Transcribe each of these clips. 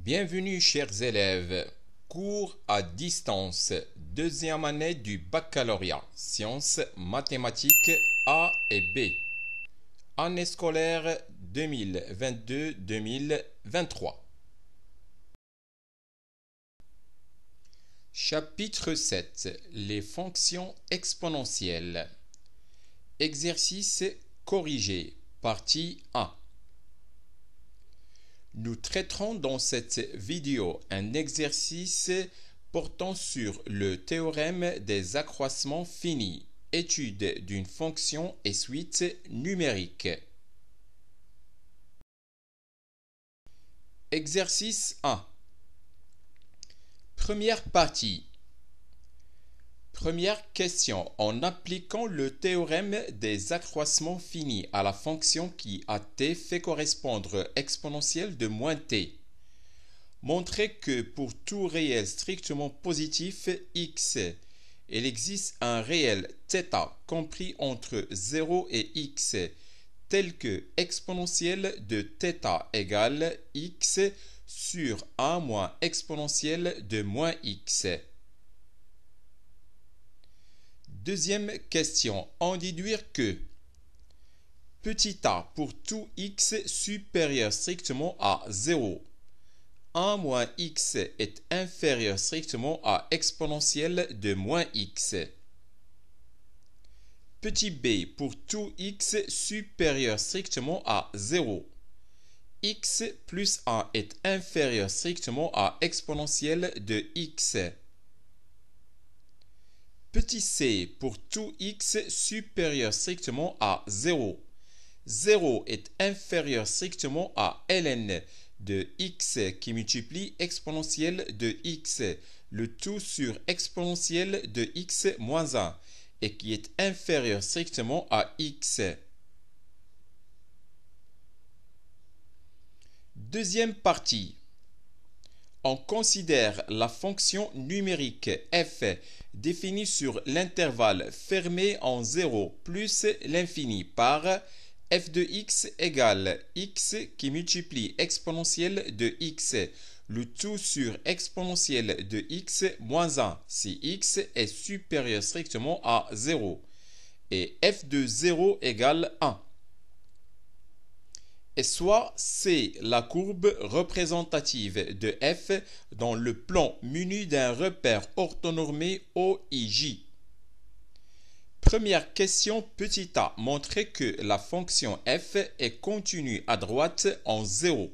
Bienvenue chers élèves, cours à distance, deuxième année du baccalauréat, sciences, mathématiques A et B, année scolaire 2022-2023. Chapitre 7, les fonctions exponentielles. Exercice corrigé, partie 1. Nous traiterons dans cette vidéo un exercice portant sur le théorème des accroissements finis, étude d'une fonction et suite numérique. Exercice 1. Première partie. Première question. En appliquant le théorème des accroissements finis à la fonction qui à t fait correspondre exponentielle de moins t, montrez que pour tout réel strictement positif x, il existe un réel θ compris entre 0 et x, tel que exponentielle de θ égale x sur 1 moins exponentielle de moins x. Deuxième question, en déduire que petit a pour tout x supérieur strictement à 0, 1 moins x est inférieur strictement à exponentielle de moins x. Petit b pour tout x supérieur strictement à 0, x plus 1 est inférieur strictement à exponentielle de x. Petit c pour tout x supérieur strictement à 0. 0 est inférieur strictement à ln de x qui multiplie exponentielle de x, le tout sur exponentielle de x moins 1, et qui est inférieur strictement à x. Deuxième partie. On considère la fonction numérique f définie sur l'intervalle fermé en 0 plus l'infini par f de x égale x qui multiplie exponentielle de x, le tout sur exponentielle de x moins 1 si x est supérieur strictement à 0, et f de 0 égale 1. Et soit c'est la courbe représentative de f dans le plan muni d'un repère orthonormé OIJ. Première question petit a, montrer que la fonction f est continue à droite en 0.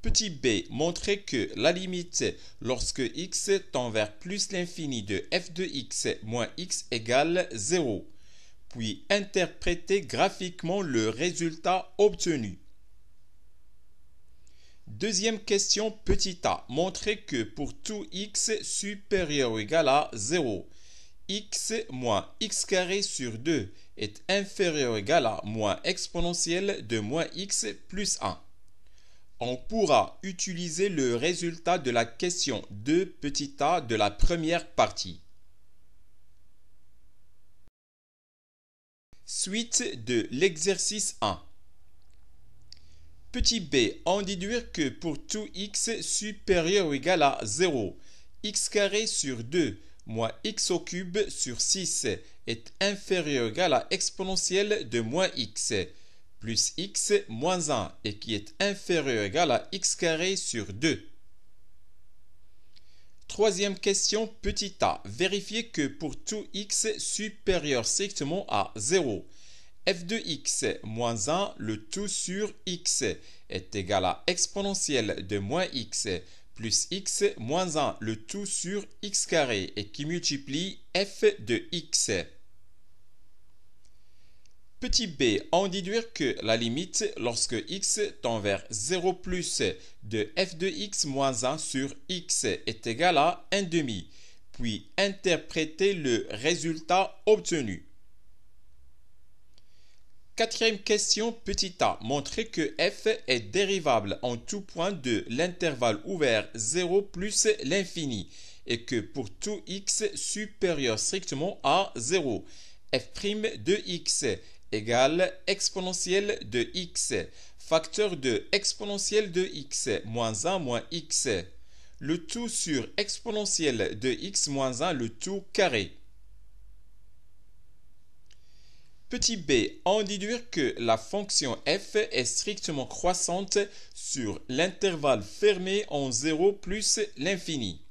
Petit b, montrer que la limite lorsque x tend vers plus l'infini de f de x moins x égale 0. Puis interpréter graphiquement le résultat obtenu. Deuxième question petit a, montrer que pour tout x supérieur ou égal à 0, x moins x carré sur 2 est inférieur ou égal à moins exponentielle de moins x plus 1. On pourra utiliser le résultat de la question 2 petit a de la première partie. Suite de l'exercice 1. Petit b, en déduire que pour tout x supérieur ou égal à 0, x carré sur 2 moins x au cube sur 6 est inférieur ou égal à exponentielle de moins x plus x moins 1 et qui est inférieur ou égal à x carré sur 2. Troisième question petit a, vérifier que pour tout x supérieur strictement à 0, f de x moins 1, le tout sur x, est égal à exponentielle de moins x plus x moins 1, le tout sur x carré, et qui multiplie f de x. Petit b, en déduire que la limite lorsque x tend vers 0 plus de f de x moins 1 sur x est égal à 1 demi, puis interpréter le résultat obtenu. Quatrième question petit a, montrer que f est dérivable en tout point de l'intervalle ouvert 0 plus l'infini et que pour tout x supérieur strictement à 0, f' de x égale exponentielle de x, facteur de exponentielle de x, moins 1 moins x, le tout sur exponentielle de x moins 1, le tout carré. Petit b, en déduire que la fonction f est strictement croissante sur l'intervalle fermé en 0 plus l'infini.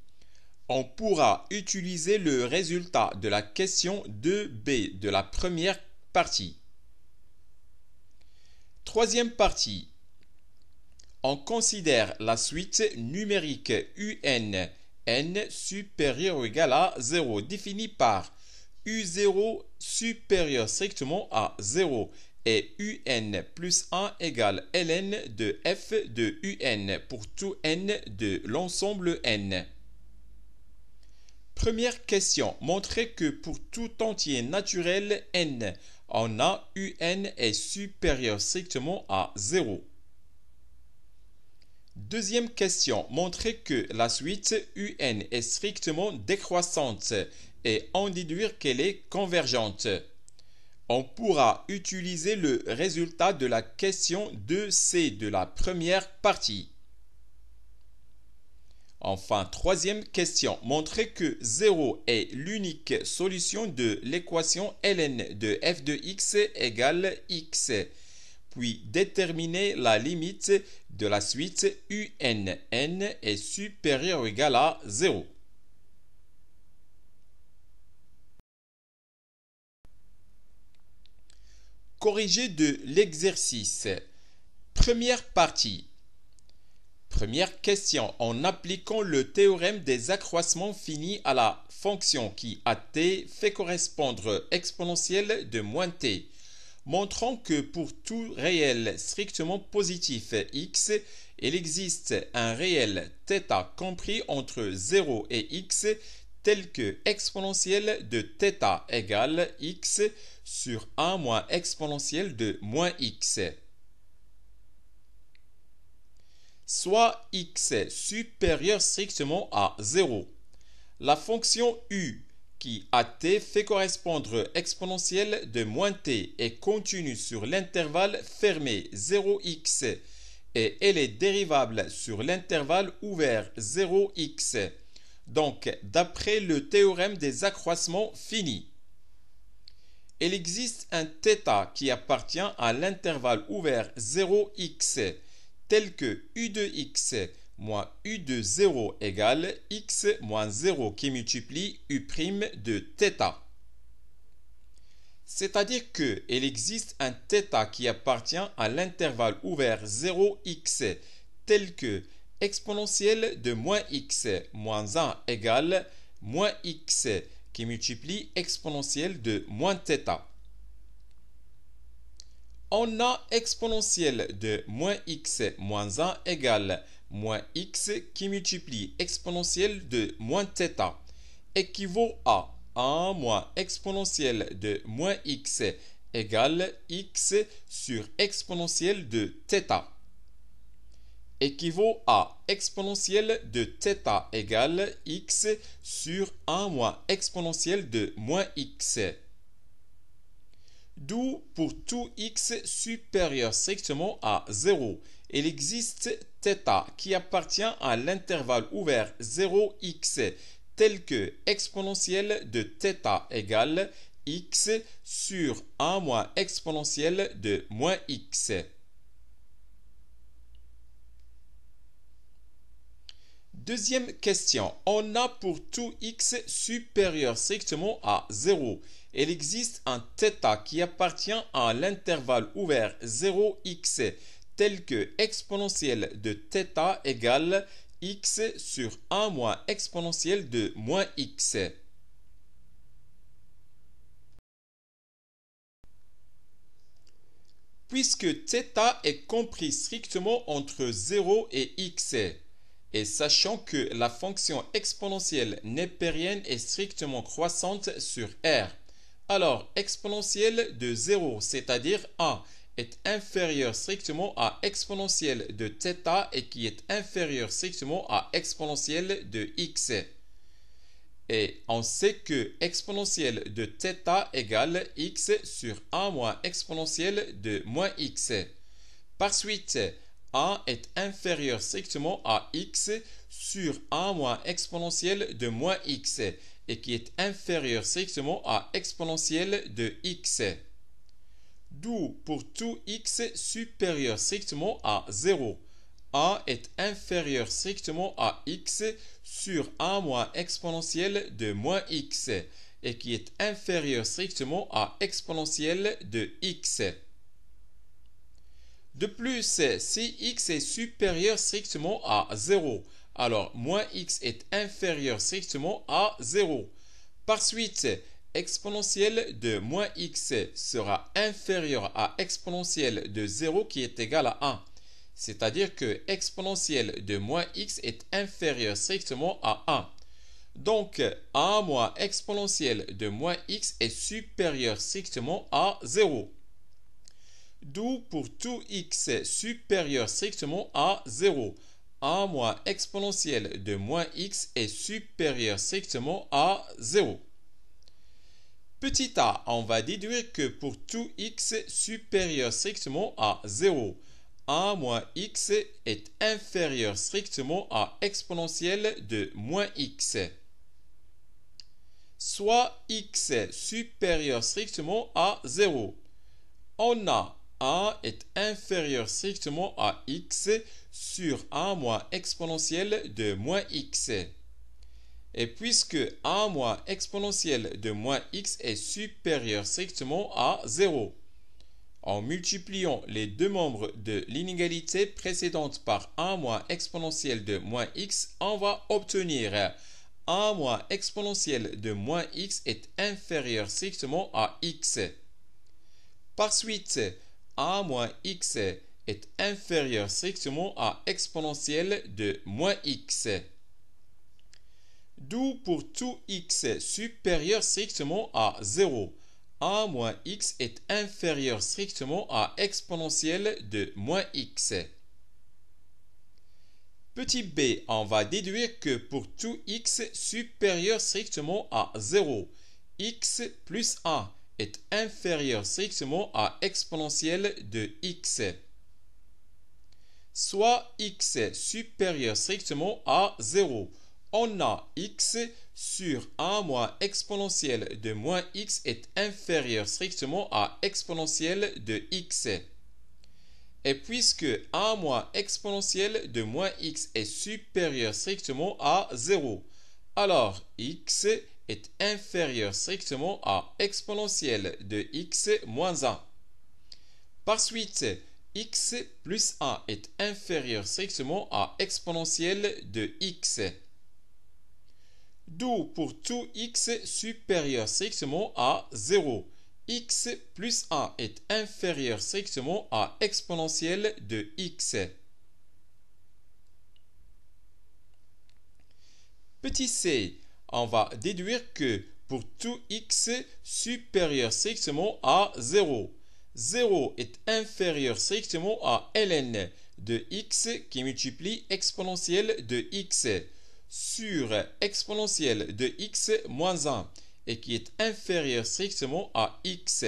On pourra utiliser le résultat de la question 2b de la première partie. Troisième partie. On considère la suite numérique un n supérieur ou égal à 0 définie par u0 supérieur strictement à 0 et un plus 1 égale ln de f de un pour tout n de l'ensemble n. Première question. Montrez que pour tout entier naturel n, on a un est supérieur strictement à 0. Deuxième question. Montrez que la suite un est strictement décroissante et en déduire qu'elle est convergente. On pourra utiliser le résultat de la question 2c de la première partie. Enfin, troisième question. Montrez que 0 est l'unique solution de l'équation ln de f de x égale x. Puis déterminer la limite de la suite n est supérieur ou égal à 0. Corriger de l'exercice. Première partie. Première question. En appliquant le théorème des accroissements finis à la fonction qui à t fait correspondre exponentielle de moins t, montrons que pour tout réel strictement positif x, il existe un réel θ compris entre 0 et x tel que exponentielle de θ égale x sur 1 moins exponentielle de moins x. Soit x supérieur strictement à 0. La fonction u qui à t fait correspondre exponentielle de moins t est continue sur l'intervalle fermé 0x et elle est dérivable sur l'intervalle ouvert 0x. Donc, d'après le théorème des accroissements finis, il existe un θ qui appartient à l'intervalle ouvert 0x tel que u de x moins u de 0 égale x moins 0 qui multiplie u' de θ. C'est-à-dire qu'il existe un θ qui appartient à l'intervalle ouvert 0x tel que exponentielle de moins x moins 1 égale moins x qui multiplie exponentielle de moins θ. On a exponentielle de moins x moins 1 égale moins x qui multiplie exponentielle de moins θ équivaut à 1 moins exponentielle de moins x égale x sur exponentielle de θ équivaut à exponentielle de θ égale x sur 1 moins exponentielle de moins x. D'où pour tout x supérieur strictement à 0, il existe θ qui appartient à l'intervalle ouvert 0x tel que exponentielle de θ égale x sur 1 moins exponentielle de moins x. Deuxième question. On a pour tout x supérieur strictement à 0. Il existe un θ qui appartient à l'intervalle ouvert 0x tel que exponentielle de θ égale x sur 1 moins exponentielle de moins x. Puisque θ est compris strictement entre 0 et x, et sachant que la fonction exponentielle népérienne est strictement croissante sur R, alors exponentielle de 0, c'est-à-dire 1, est inférieure strictement à exponentielle de θ et qui est inférieure strictement à exponentielle de x. Et on sait que exponentielle de θ égale x sur 1 moins exponentielle de moins x. Par suite, 1 est inférieur strictement à x sur 1 moins exponentielle de moins x et qui est inférieur strictement à exponentielle de x. D'où pour tout x supérieur strictement à 0, 1 est inférieur strictement à x sur 1 moins exponentielle de moins x et qui est inférieur strictement à exponentielle de x. De plus, si x est supérieur strictement à 0, alors moins x est inférieur strictement à 0. Par suite, exponentielle de moins x sera inférieure à exponentielle de 0 qui est égale à 1. C'est-à-dire que exponentielle de moins x est inférieure strictement à 1. Donc, 1 moins exponentielle de moins x est supérieur strictement à 0. D'où pour tout x supérieur strictement à 0, 1 moins exponentielle de moins x est supérieur strictement à 0. Petit a, on va déduire que pour tout x supérieur strictement à 0, 1 moins x est inférieur strictement à exponentielle de moins x. Soit x supérieur strictement à 0. On a 1 est inférieur strictement à x sur 1 moins exponentielle de moins x. Et puisque 1 moins exponentielle de moins x est supérieur strictement à 0, en multipliant les deux membres de l'inégalité précédente par 1 moins exponentielle de moins x, on va obtenir 1 moins exponentielle de moins x est inférieur strictement à x. Par suite, 1 moins x est inférieur strictement à exponentielle de moins x. D'où pour tout x supérieur strictement à 0, 1 moins x est inférieur strictement à exponentielle de moins x. Petit b, on va déduire que pour tout x supérieur strictement à 0, x plus 1 est inférieur strictement à exponentielle de x. Soit x supérieur strictement à 0. On a x sur 1 moins exponentielle de moins x est inférieur strictement à exponentielle de x. Et puisque 1 moins exponentielle de moins x est supérieur strictement à 0, alors x est inférieur strictement à exponentielle de x moins 1. Par suite, x plus 1 est inférieur strictement à exponentielle de x. D'où pour tout x supérieur strictement à 0, x plus 1 est inférieur strictement à exponentielle de x. Petit c, on va déduire que pour tout x supérieur strictement à 0, 0 est inférieur strictement à ln de x qui multiplie exponentielle de x sur exponentielle de x moins 1 et qui est inférieur strictement à x.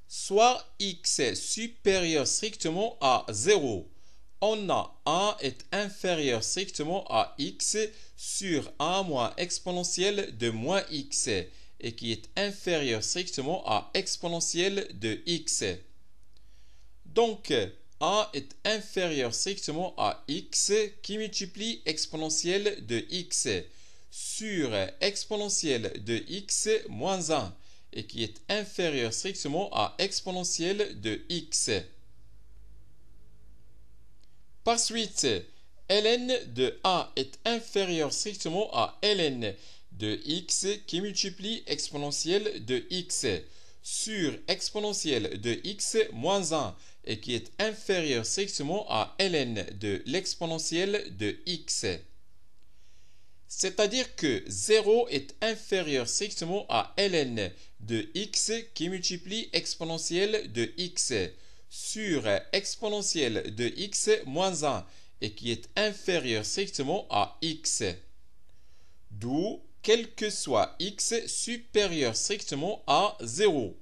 Soit x supérieur strictement à 0. On a 1 est inférieur strictement à x sur 1 moins exponentielle de moins x et qui est inférieur strictement à exponentielle de x. Donc, 1 est inférieur strictement à x qui multiplie exponentielle de x sur exponentielle de x moins 1 et qui est inférieur strictement à exponentielle de x. Par suite, ln de 1 est inférieur strictement à ln de x qui multiplie exponentielle de x sur exponentielle de x moins 1 et qui est inférieur strictement à ln de l'exponentielle de x. C'est-à-dire que 0 est inférieur strictement à ln de x qui multiplie exponentielle de x sur exponentielle de x moins 1 et qui est inférieur strictement à x. D'où, quel que soit x supérieur strictement à 0.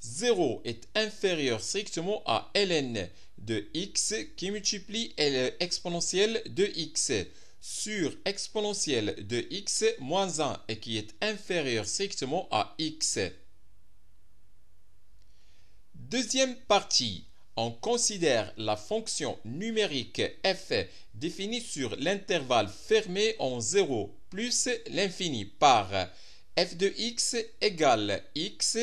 0 est inférieur strictement à ln de x qui multiplie l'exponentielle de x sur exponentielle de x moins 1 et qui est inférieur strictement à x. Deuxième partie, on considère la fonction numérique f définie sur l'intervalle fermé en 0 plus l'infini par f de x égale x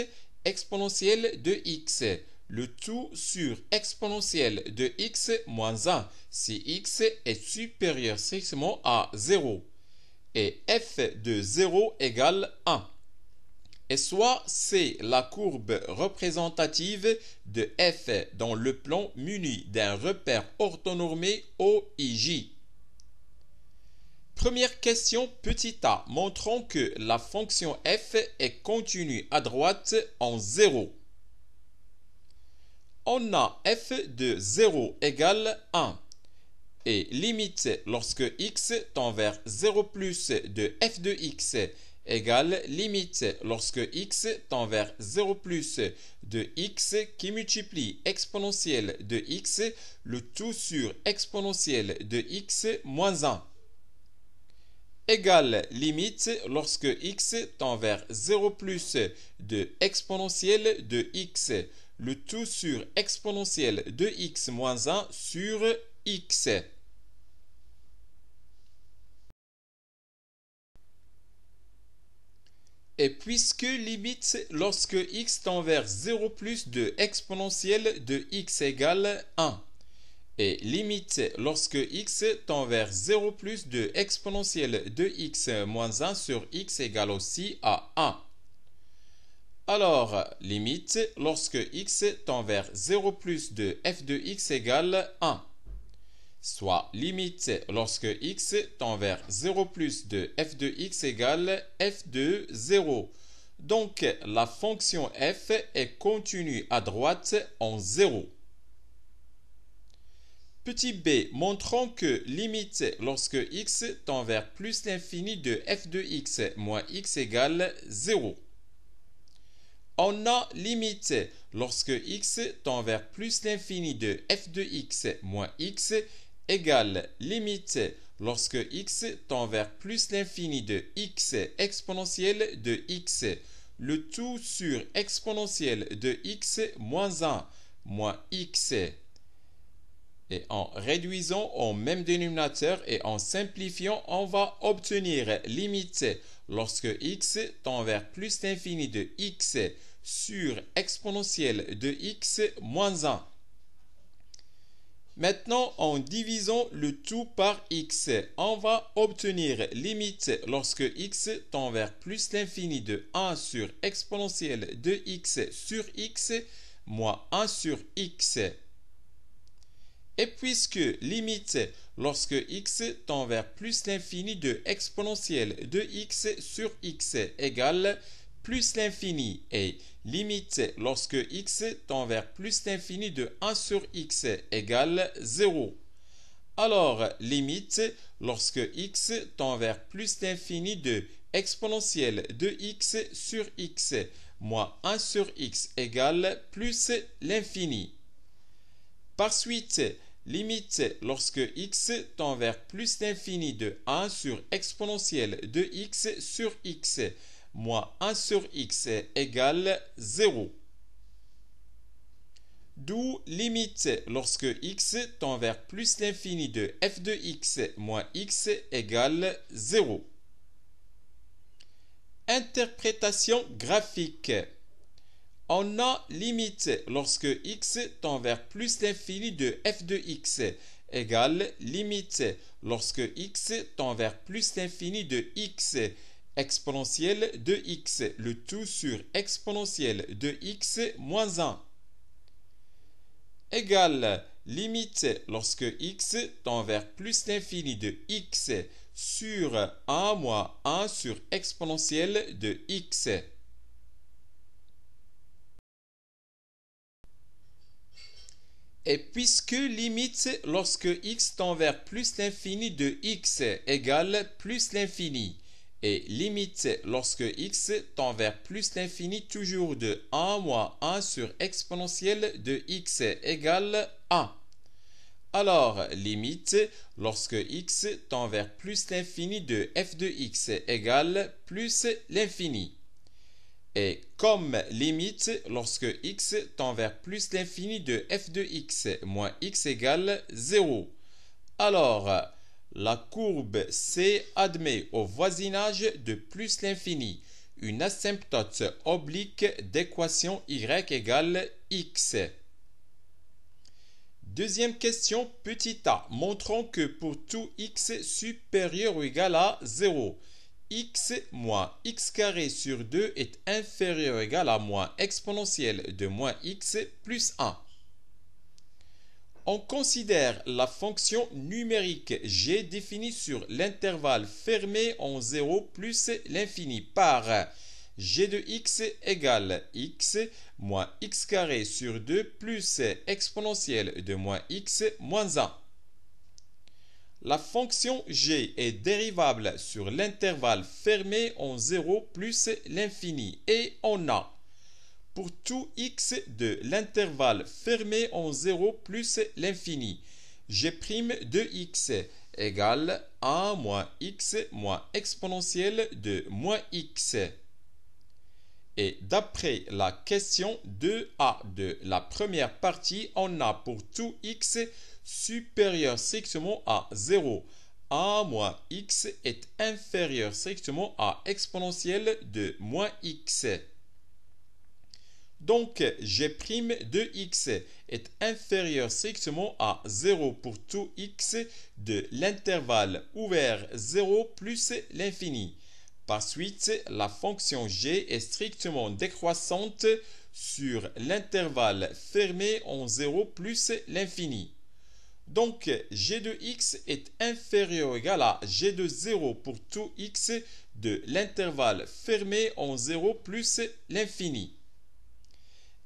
exponentielle de x, le tout sur exponentielle de x moins 1 si x est supérieur strictement à 0 et f de 0 égale 1. Et soit c'est la courbe représentative de f dans le plan muni d'un repère orthonormé OIJ. Première question petit a, montrons que la fonction f est continue à droite en 0. On a f de 0 égale 1 et limite lorsque x tend vers 0 plus de f de x égale limite lorsque x tend vers 0 plus de x qui multiplie exponentielle de x, le tout sur exponentielle de x moins 1. Égale limite lorsque x tend vers 0 plus de exponentielle de x, le tout sur exponentielle de x moins 1 sur x. Et puisque limite lorsque x tend vers 0 plus de exponentielle de x égale 1 et limite lorsque x tend vers 0 plus de exponentielle de x moins 1 sur x égale aussi à 1. Alors, limite lorsque x tend vers 0 plus de f de x égale 1. Soit limite lorsque x tend vers 0 plus de f de x égale f de 0. Donc, la fonction f est continue à droite en 0. Petit b, montrons que limite lorsque x tend vers plus l'infini de f de x moins x égale 0. On a limite lorsque x tend vers plus l'infini de f de x moins x égale limite lorsque x tend vers plus l'infini de x exponentielle de x, le tout sur exponentielle de x moins 1 moins x. Et en réduisant au même dénominateur et en simplifiant, on va obtenir limite lorsque x tend vers plus l'infini de x sur exponentielle de x moins 1. Maintenant, en divisant le tout par x, on va obtenir limite lorsque x tend vers plus l'infini de 1 sur exponentielle de x sur x moins 1 sur x. Et puisque limite lorsque x tend vers plus l'infini de exponentielle de x sur x égale plus l'infini et limite lorsque x tend vers plus l'infini de 1 sur x égale 0. Alors, limite lorsque x tend vers plus l'infini de exponentielle de x sur x moins 1 sur x égale plus l'infini. Par suite, limite lorsque x tend vers plus l'infini de 1 sur exponentielle de x sur x moins 1 sur x égale 0. D'où limite lorsque x tend vers plus l'infini de f de x moins x égale 0. Interprétation graphique. On a limite lorsque x tend vers plus l'infini de f de x égale limite lorsque x tend vers plus l'infini de x exponentielle de x, le tout sur exponentielle de x moins 1. Égale limite lorsque x tend vers plus l'infini de x sur 1 moins 1 sur exponentielle de x. Et puisque limite lorsque x tend vers plus l'infini de x égale plus l'infini, et limite lorsque x tend vers plus l'infini toujours de 1 moins 1 sur exponentielle de x égale 1. Alors, limite lorsque x tend vers plus l'infini de f de x égale plus l'infini. Et comme limite lorsque x tend vers plus l'infini de f de x moins x égale 0. Alors, la courbe C admet au voisinage de plus l'infini une asymptote oblique d'équation y égale x. Deuxième question, petit a. Montrons que pour tout x supérieur ou égal à 0, x moins x carré sur 2 est inférieur ou égal à moins exponentielle de moins x plus 1. On considère la fonction numérique g définie sur l'intervalle fermé en 0 plus l'infini par g de x égale x moins x carré sur 2 plus exponentielle de moins x moins 1. La fonction g est dérivable sur l'intervalle fermé en 0 plus l'infini et on a pour tout x de l'intervalle fermé en 0 plus l'infini, g' de x égale 1 moins x moins exponentielle de moins x. Et d'après la question 2a de la première partie, on a pour tout x supérieur strictement à 0, 1 moins x est inférieur strictement à exponentielle de moins x. Donc, g' de x est inférieur strictement à 0 pour tout x de l'intervalle ouvert 0 plus l'infini. Par suite, la fonction g est strictement décroissante sur l'intervalle fermé en 0 plus l'infini. Donc, g de x est inférieur ou égal à g de 0 pour tout x de l'intervalle fermé en 0 plus l'infini.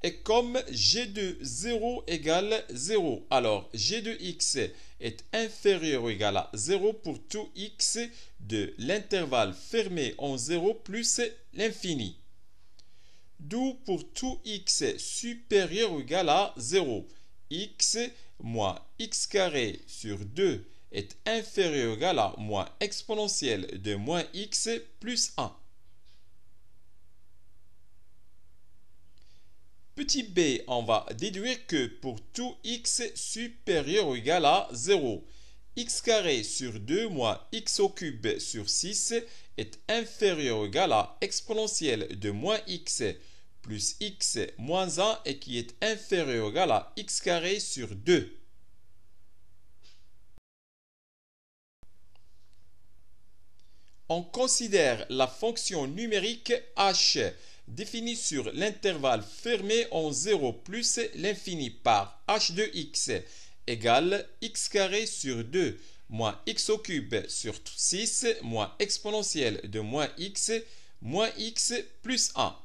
Et comme g de 0 égale 0, alors g de x est inférieur ou égal à 0 pour tout x de l'intervalle fermé en 0 plus l'infini. D'où pour tout x supérieur ou égal à 0, x moins x carré sur 2 est inférieur ou égal à moins exponentielle de moins x plus 1. Petit b, on va déduire que pour tout x supérieur ou égal à 0, x carré sur 2 moins x au cube sur 6 est inférieur ou égal à exponentielle de moins x plus x moins 1 et qui est inférieur ou égal à x carré sur 2. On considère la fonction numérique h définie sur l'intervalle fermé en 0 plus l'infini par h de x égale x carré sur 2 moins x au cube sur 6 moins exponentielle de moins x plus 1.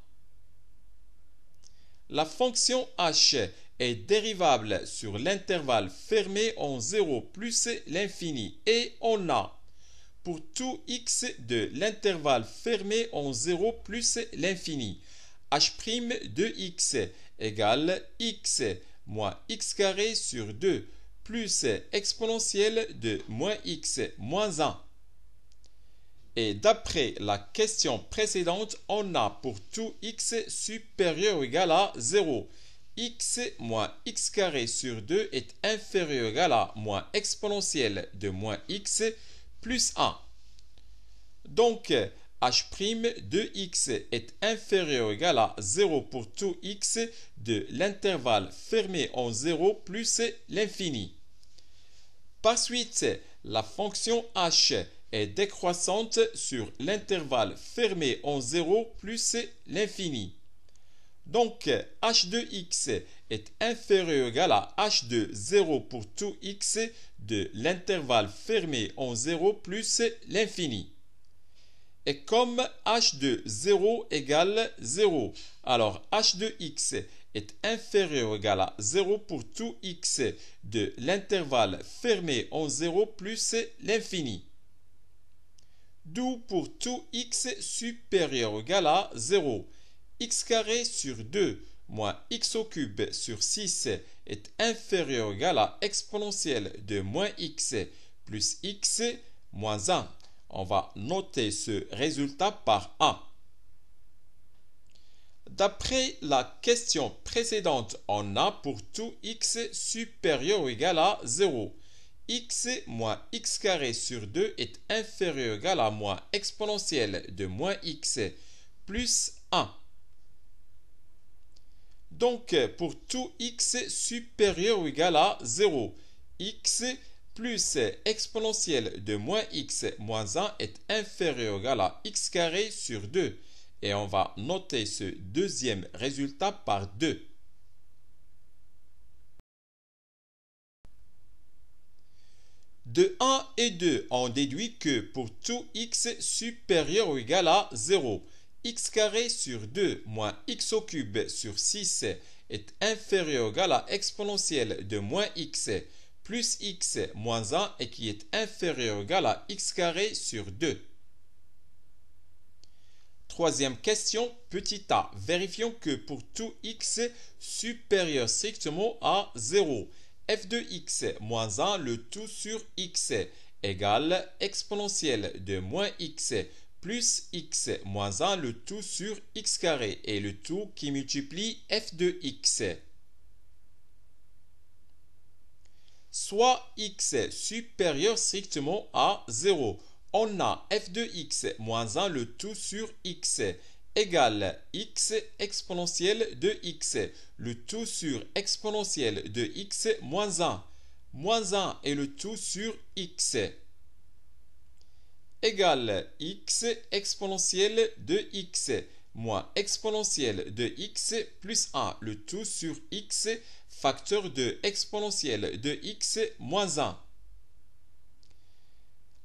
La fonction h est dérivable sur l'intervalle fermé en 0 plus l'infini et on a pour tout x de l'intervalle fermé en 0 plus l'infini, h' de x égale x moins x carré sur 2 plus exponentielle de moins x moins 1. Et d'après la question précédente, on a pour tout x supérieur ou égal à 0. X moins x carré sur 2 est inférieur ou égal à moins exponentielle de moins x plus 1. Donc, h' de x est inférieur ou égal à 0 pour tout x de l'intervalle fermé en 0 plus l'infini. Par suite, la fonction h est décroissante sur l'intervalle fermé en 0 plus l'infini. Donc, h de x est inférieur ou égal à h de 0 pour tout x de l'intervalle fermé en 0 plus l'infini. Et comme h de 0 égale 0, alors h de x est inférieur ou égal à 0 pour tout x de l'intervalle fermé en 0 plus l'infini. D'où pour tout x supérieur ou égal à 0, x carré sur 2 moins x au cube sur 6 est inférieur ou égal à exponentielle de moins x plus x moins 1. On va noter ce résultat par 1. D'après la question précédente, on a pour tout x supérieur ou égal à 0. X moins x carré sur 2 est inférieur ou égal à moins exponentielle de moins x plus 1. Donc, pour tout x supérieur ou égal à 0, x plus exponentielle de moins x moins 1 est inférieur ou égal à x carré sur 2. Et on va noter ce deuxième résultat par 2. De 1 et 2, on déduit que pour tout x supérieur ou égal à 0, x carré sur 2 moins x au cube sur 6 est inférieur ou égal à exponentielle de moins x plus x moins 1 et qui est inférieur ou égal à x carré sur 2. Troisième question, petit a. Vérifions que pour tout x supérieur strictement à 0, f de x moins 1, le tout sur x égale exponentielle de moins x plus x moins 1, le tout sur x carré et le tout qui multiplie f de x. Soit x supérieur strictement à 0. On a f de x moins 1 le tout sur x égale x exponentielle de x, le tout sur exponentielle de x moins 1. Moins 1 est le tout sur x égale x exponentielle de x moins exponentielle de x plus 1, le tout sur x facteur de exponentielle de x moins 1.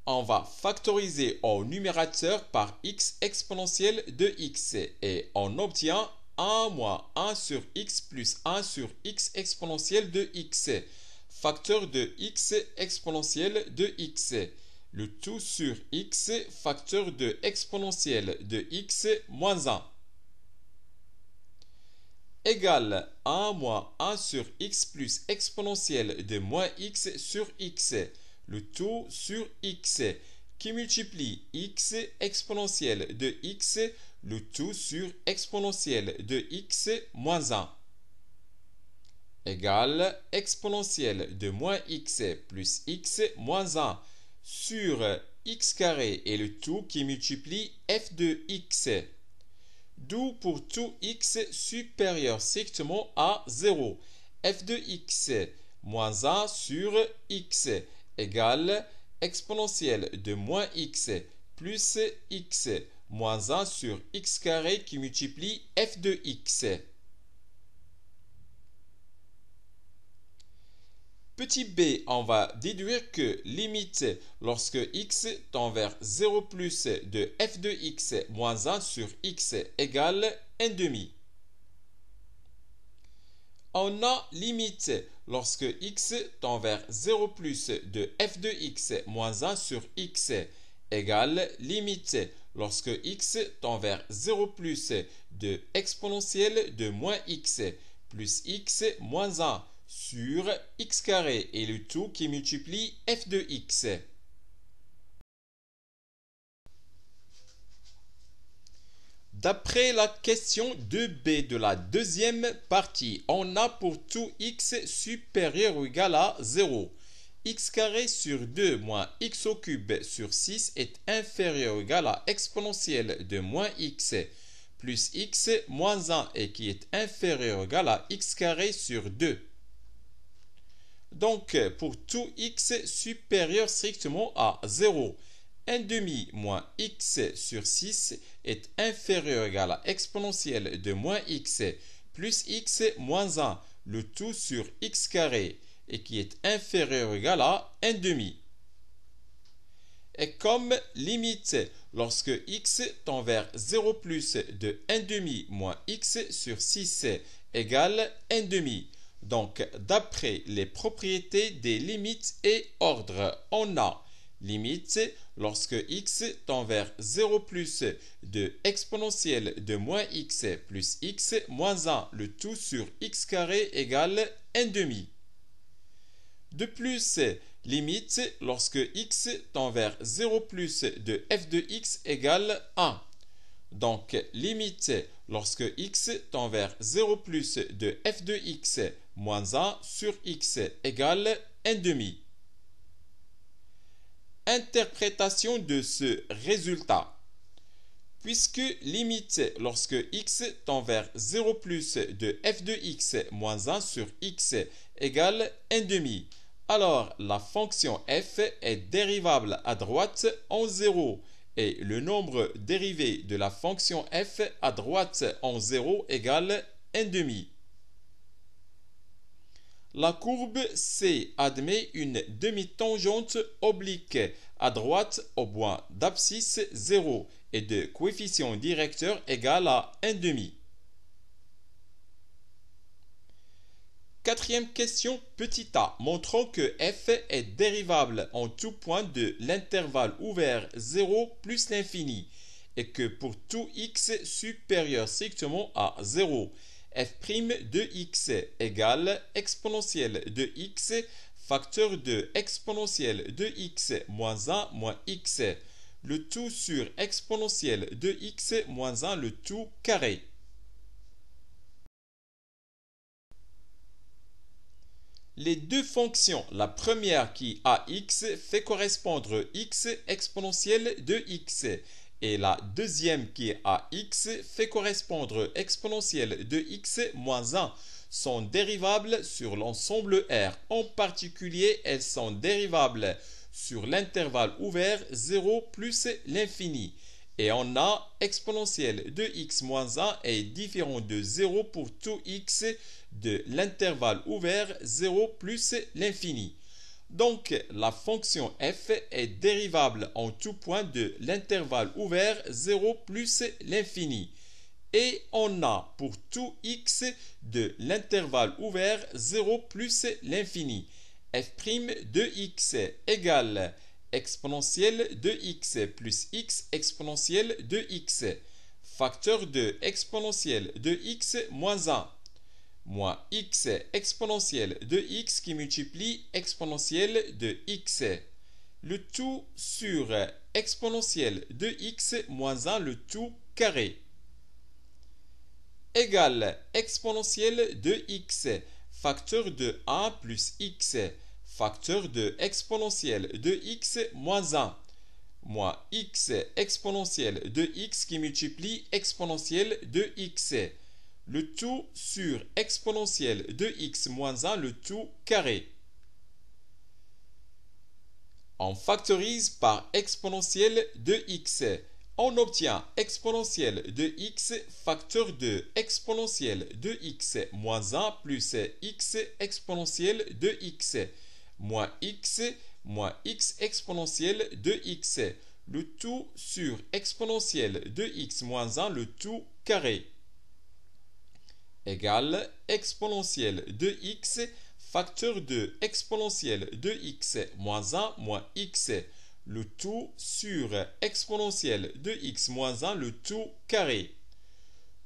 On va factoriser au numérateur par x exponentielle de x et on obtient 1 moins 1 sur x plus 1 sur x exponentielle de x, facteur de x exponentielle de x, le tout sur x facteur de exponentielle de x moins 1, égale 1 moins 1 sur x plus exponentielle de moins x sur x, le tout sur x, qui multiplie x exponentielle de x, le tout sur exponentielle de x moins 1, égale exponentielle de moins x plus x moins 1 sur x carré et le tout qui multiplie f de x. D'où pour tout x supérieur strictement à 0, f de x moins 1 sur x égale exponentielle de moins x plus x moins 1 sur x carré qui multiplie f de x. Petit b, on va déduire que limite lorsque x tend vers 0 plus de f de x moins 1 sur x égale 1 demi. On a limite lorsque x tend vers 0 plus de f de x moins 1 sur x égale limite lorsque x tend vers 0 plus de exponentielle de moins x plus x moins 1 sur x carré et le tout qui multiplie f de x. D'après la question 2b de la deuxième partie, on a pour tout x supérieur ou égal à 0. X carré sur 2 moins x au cube sur 6 est inférieur ou égal à exponentielle de moins x plus x moins 1 et qui est inférieur ou égal à x carré sur 2. Donc, pour tout x supérieur strictement à 0, 1 demi moins x sur 6 est inférieur ou égal à exponentielle de moins x plus x moins 1, le tout sur x carré, et qui est inférieur ou égal à 1 demi. est comme limite lorsque x tend vers 0 plus de 1 demi moins x sur 6 égale 1 demi. Donc, d'après les propriétés des limites et ordres, on a limite lorsque x tend vers 0 plus de exponentielle de moins x plus x moins 1, le tout sur x carré égale 1 demi. De plus, limite lorsque x tend vers 0 plus de f de x égale 1. Donc, limite lorsque x tend vers 0 plus de f de x moins 1 sur x égale 1 demi. Interprétation de ce résultat. Puisque limite lorsque x tend vers 0 plus de f de x moins 1 sur x égale 1 demi, alors la fonction f est dérivable à droite en 0 et le nombre dérivé de la fonction f à droite en 0 égale 1 demi. La courbe C admet une demi-tangente oblique à droite au point d'abscisse 0 et de coefficient directeur égal à 1 demi. Quatrième question, petit a, montrant que f est dérivable en tout point de l'intervalle ouvert 0 plus l'infini et que pour tout x supérieur strictement à 0, f' de x égale exponentielle de x facteur de exponentielle de x moins 1 moins x, le tout sur exponentielle de x moins 1 le tout carré. Les deux fonctions, la première qui a x fait correspondre x exponentielle de x et la deuxième qui a x fait correspondre exponentielle de x moins 1 sont dérivables sur l'ensemble R. En particulier, elles sont dérivables sur l'intervalle ouvert 0 plus l'infini. Et on a exponentielle de x moins 1 est différent de 0 pour tout x de l'intervalle ouvert 0 plus l'infini. Donc, la fonction f est dérivable en tout point de l'intervalle ouvert 0 plus l'infini. Et on a pour tout x de l'intervalle ouvert 0 plus l'infini. f' de x égale exponentielle de x plus x exponentielle de x, facteur de exponentielle de x moins 1, moins x exponentielle de x qui multiplie exponentielle de x, le tout sur exponentielle de x moins 1 le tout carré, égale exponentielle de x, facteur de 1 plus x, facteur de exponentielle de x moins 1, moins x exponentielle de x qui multiplie exponentielle de x, le tout sur exponentielle de x moins 1 le tout carré. On factorise par exponentielle de x. On obtient exponentielle de x facteur de exponentielle de x moins 1 plus x exponentielle de x moins x exponentielle de x, le tout sur exponentielle de x moins 1 le tout carré, égale exponentielle de x facteur de exponentielle de x moins 1 moins x, le tout sur exponentielle de x moins 1 le tout carré.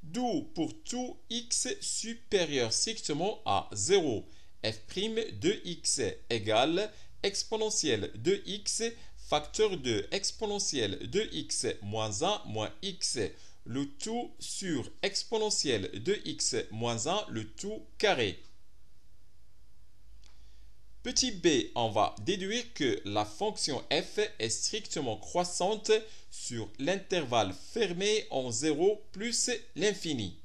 D'où pour tout x supérieur strictement à 0, f' de x égale exponentielle de x facteur de exponentielle de x moins 1 moins x, le tout sur exponentielle de x moins 1 le tout carré. Petit b, on va déduire que la fonction f est strictement croissante sur l'intervalle fermé en 0 plus l'infini.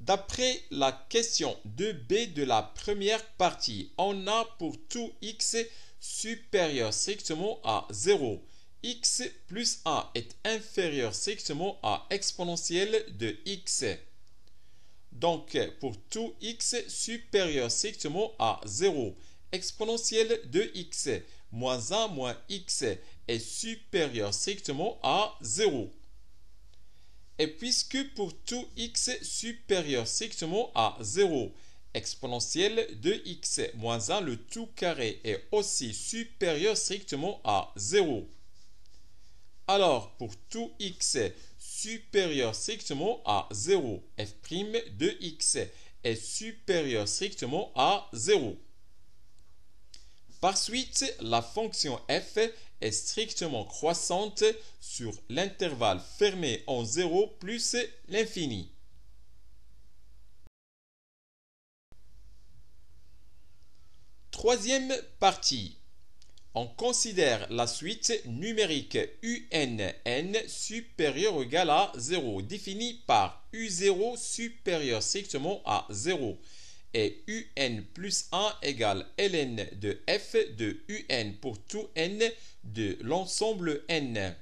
D'après la question 2b de la première partie, on a pour tout x supérieur strictement à 0, x plus 1 est inférieur strictement à exponentielle de x. Donc, pour tout x supérieur strictement à 0, exponentielle de x moins 1 moins x est supérieur strictement à 0. Et puisque pour tout x supérieur strictement à 0, exponentielle de x moins 1 le tout carré est aussi supérieur strictement à 0. Alors, pour tout x supérieur strictement à 0, f' de x est supérieur strictement à 0. Par suite, la fonction f est strictement croissante sur l'intervalle fermé en 0 plus l'infini. Troisième partie. On considère la suite numérique UNN supérieure ou égale à 0, définie par U0 supérieur strictement à 0 et UN plus 1 égale ln de f de UN pour tout n de l'ensemble n.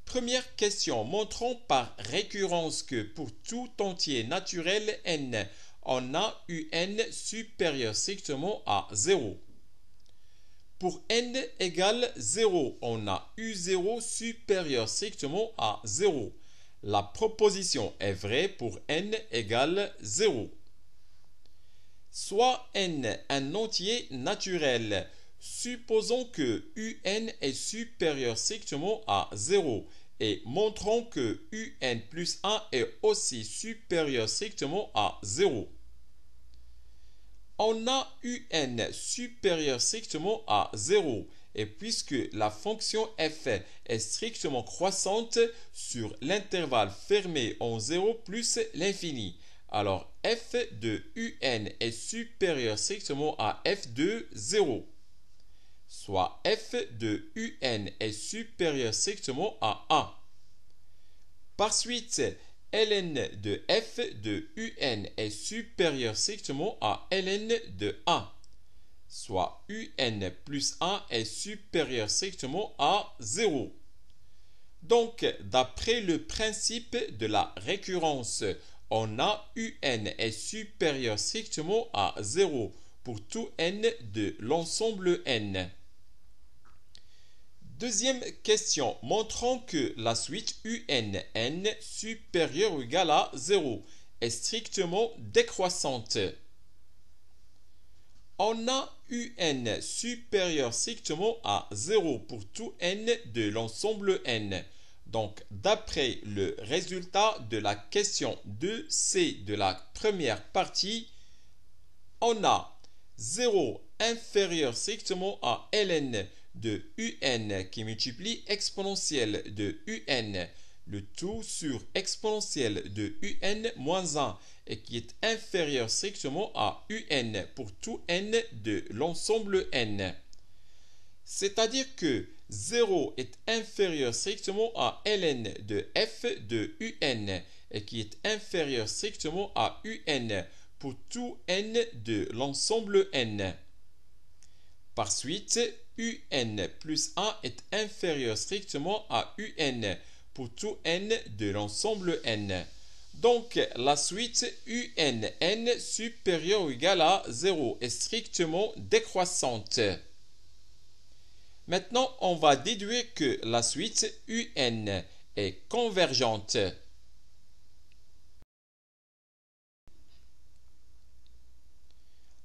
Première question, montrons par récurrence que pour tout entier naturel n, on a UN supérieur strictement à 0. Pour n égale 0, on a U0 supérieur strictement à 0. La proposition est vraie pour n égale 0. Soit n un entier naturel. Supposons que un est supérieur strictement à 0 et montrons que un plus 1 est aussi supérieur strictement à 0. On a un supérieur strictement à 0 et puisque la fonction f est strictement croissante sur l'intervalle fermé en 0 plus l'infini, alors f de un est supérieur strictement à f de 0. Soit f de un est supérieur strictement à 1. Par suite, ln de f de un est supérieur strictement à ln de 1. Soit un plus 1 est supérieur strictement à 0. Donc, d'après le principe de la récurrence, on a un est supérieur strictement à 0 pour tout n de l'ensemble n. Deuxième question, montrons que la suite UNN supérieure ou égale à 0 est strictement décroissante. On a UN supérieur strictement à 0 pour tout n de l'ensemble n. Donc, d'après le résultat de la question 2C de la première partie, on a 0 inférieur strictement à ln de UN qui multiplie exponentielle de UN, le tout sur exponentielle de UN moins 1 et qui est inférieur strictement à UN pour tout n de l'ensemble n. C'est-à-dire que 0 est inférieur strictement à ln de f de UN et qui est inférieur strictement à UN pour tout n de l'ensemble n. Par suite, UN plus 1 est inférieur strictement à UN pour tout n de l'ensemble n. Donc, la suite UNN supérieure ou égale à 0 est strictement décroissante. Maintenant, on va déduire que la suite UN est convergente.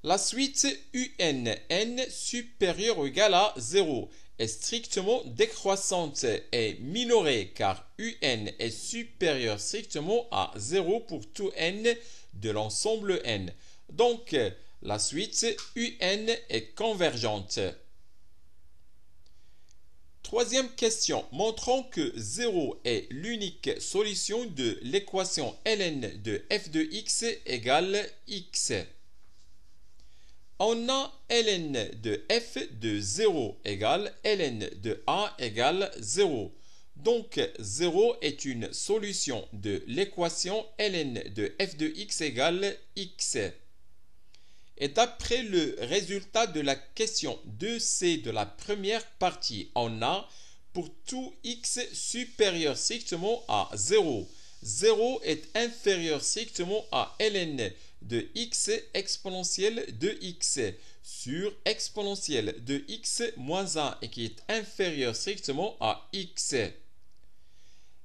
La suite UNN supérieure ou égale à 0 est strictement décroissante et minorée car UN est supérieur strictement à 0 pour tout n de l'ensemble n. Donc, la suite UN est convergente. Troisième question. Montrons que 0 est l'unique solution de l'équation ln de f de x égale x. On a ln de f de 0 égale ln de a égale 0. Donc 0 est une solution de l'équation ln de f de x égale x. Et d'après le résultat de la question 2C de la première partie, on a pour tout x supérieur strictement à 0, 0 est inférieur strictement à ln de x exponentielle de x sur exponentielle de x moins 1 et qui est inférieur strictement à x.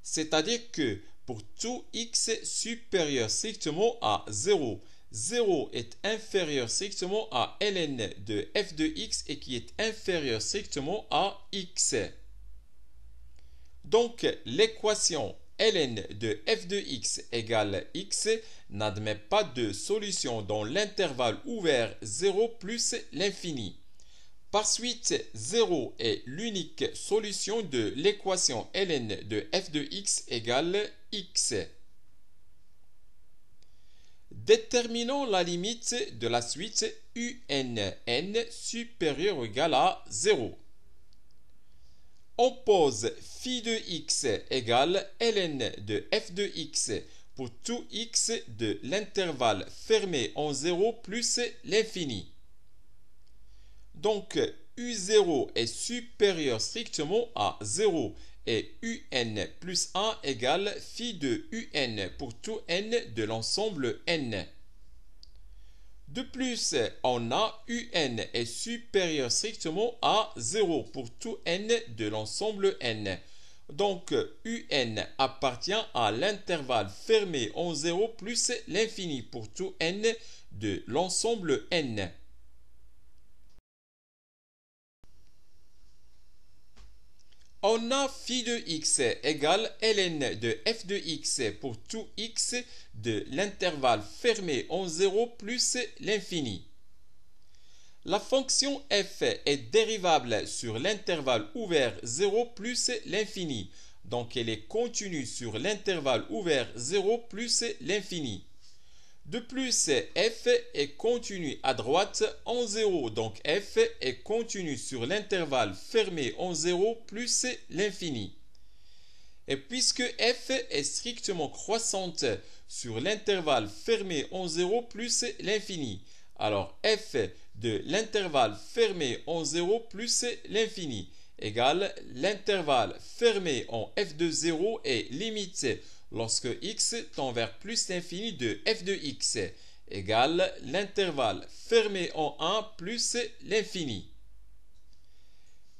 C'est-à-dire que pour tout x supérieur strictement à 0, 0 est inférieur strictement à ln de f de x et qui est inférieur strictement à x. Donc l'équation ln de f de x égale x n'admet pas de solution dans l'intervalle ouvert 0 plus l'infini. Par suite, 0 est l'unique solution de l'équation ln de f de x égale x. Déterminons la limite de la suite unn supérieure ou égale à 0. On pose phi de x égale ln de f de x pour tout x de l'intervalle fermé en 0 plus l'infini. Donc, U0 est supérieur strictement à 0 et UN plus 1 égale phi de UN pour tout n de l'ensemble n. De plus, on a UN est supérieur strictement à 0 pour tout n de l'ensemble n. Donc, UN appartient à l'intervalle fermé en 0 plus l'infini pour tout n de l'ensemble n. On a phi de x égale ln de f de x pour tout x de l'intervalle fermé en 0 plus l'infini. La fonction f est dérivable sur l'intervalle ouvert 0 plus l'infini, donc elle est continue sur l'intervalle ouvert 0 plus l'infini. De plus, f est continu à droite en 0, donc f est continu sur l'intervalle fermé en 0 plus l'infini. Et puisque f est strictement croissante sur l'intervalle fermé en 0 plus l'infini, alors f de l'intervalle fermé en 0 plus l'infini égale l'intervalle fermé en f de 0 est limité lorsque x tend vers plus l'infini de f de x égale l'intervalle fermé en 1 plus l'infini.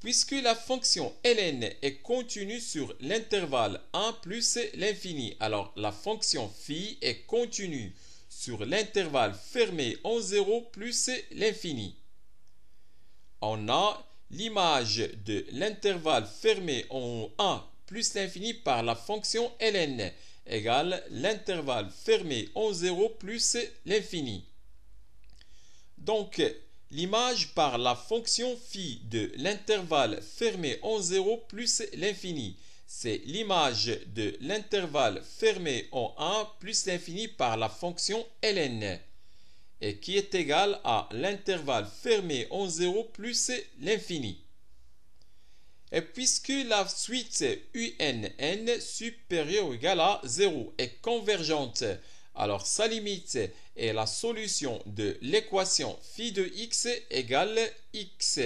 Puisque la fonction ln est continue sur l'intervalle 1 plus l'infini, alors la fonction phi est continue sur l'intervalle fermé en 0 plus l'infini. On a l'image de l'intervalle fermé en 1 plus l'infini par la fonction ln égale l'intervalle fermé en 0 plus l'infini. Donc, l'image par la fonction phi de l'intervalle fermé en 0 plus l'infini, c'est l'image de l'intervalle fermé en 1 plus l'infini par la fonction ln, et qui est égale à l'intervalle fermé en 0 plus l'infini. Et puisque la suite unn supérieure ou égale à 0 est convergente, alors sa limite est la solution de l'équation phi de x égale x,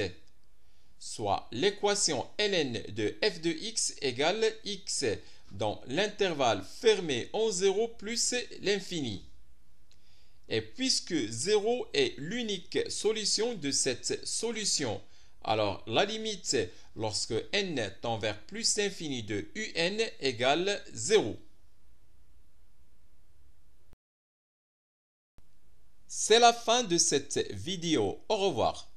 soit l'équation ln de f de x égale x dans l'intervalle fermé en 0 plus l'infini. Et puisque 0 est l'unique solution de cette solution, alors la limite lorsque n tend vers plus l'infini de un égale 0. C'est la fin de cette vidéo. Au revoir.